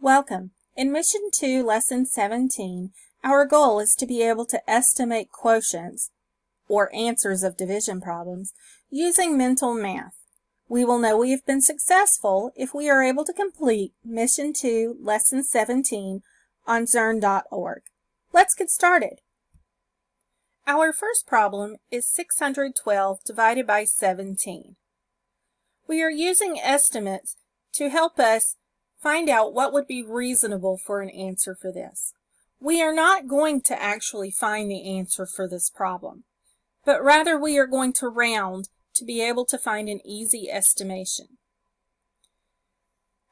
Welcome. In Mission 2, Lesson 17, our goal is to be able to estimate quotients, or answers of division problems, using mental math. We will know we have been successful if we are able to complete Mission 2, Lesson 17 on Zearn.org. Let's get started. Our first problem is 612 divided by 17. We are using estimates to help us find out what would be reasonable for an answer for this. We are not going to actually find the answer for this problem, but rather we are going to round to be able to find an easy estimation.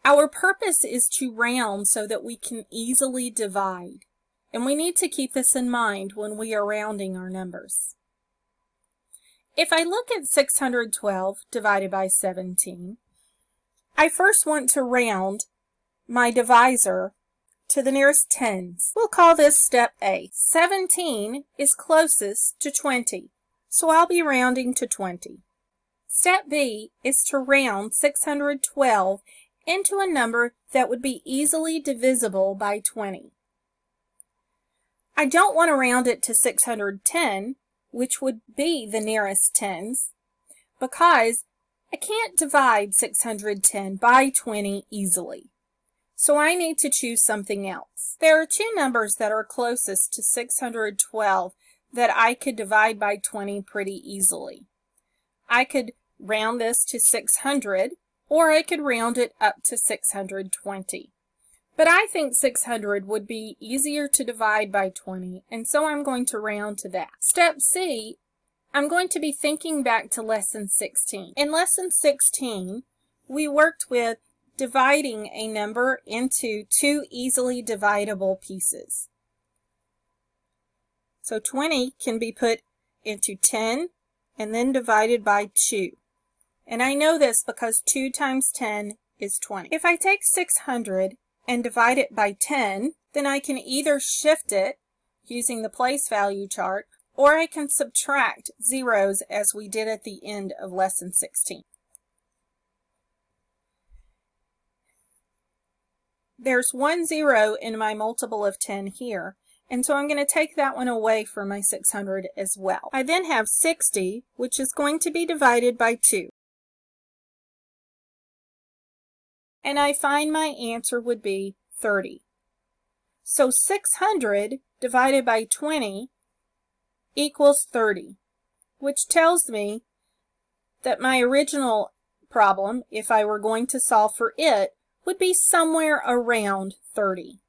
Our purpose is to round so that we can easily divide, and we need to keep this in mind when we are rounding our numbers. If I look at 612 divided by 17, I first want to round my divisor to the nearest tens. We'll call this step A. 17 is closest to 20, so I'll be rounding to 20. Step B is to round 612 into a number that would be easily divisible by 20. I don't want to round it to 610, which would be the nearest tens, because I can't divide 610 by 20 easily. So I need to choose something else. There are two numbers that are closest to 612 that I could divide by 20 pretty easily. I could round this to 600, or I could round it up to 620. But I think 600 would be easier to divide by 20, and so I'm going to round to that. Step C, I'm going to be thinking back to Lesson 16. In Lesson 16, we worked with dividing a number into two easily dividable pieces. So 20 can be put into 10 and then divided by 2. And I know this because 2 times 10 is 20. If I take 600 and divide it by 10, then I can either shift it using the place value chart, or I can subtract zeros as we did at the end of Lesson 16. There's 1 0 in my multiple of 10 here, and so I'm going to take that one away from my 600 as well. I then have 60, which is going to be divided by 2. And I find my answer would be 30. So 600 divided by 20 equals 30, which tells me that my original problem, if I were going to solve for it, would be somewhere around 30.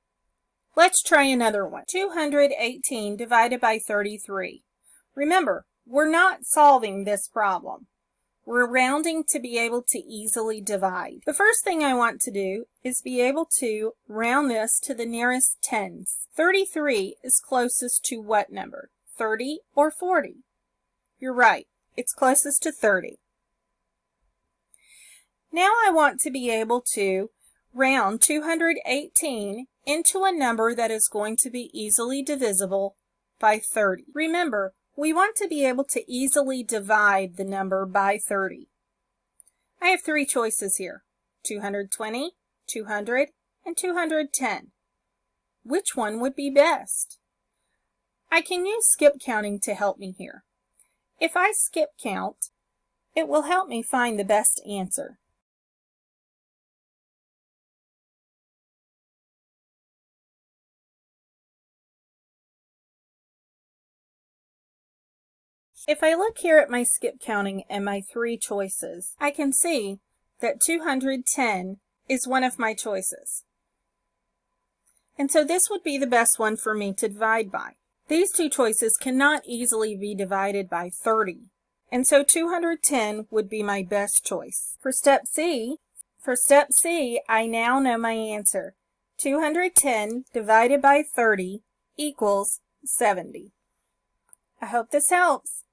Let's try another one. 218 divided by 33. Remember, we're not solving this problem. We're rounding to be able to easily divide. The first thing I want to do is be able to round this to the nearest tens. 33 is closest to what number? 30 or 40? You're right, it's closest to 30. Now I want to be able to round 218 into a number that is going to be easily divisible by 30. Remember, we want to be able to easily divide the number by 30. I have three choices here: 220, 200, and 210. Which one would be best? I can use skip counting to help me here. If I skip count, it will help me find the best answer. If I look here at my skip counting and my three choices, I can see that 210 is one of my choices. And so this would be the best one for me to divide by. These two choices cannot easily be divided by 30, and so 210 would be my best choice. For step C, I now know my answer. 210 divided by 30 equals 70. I hope this helps.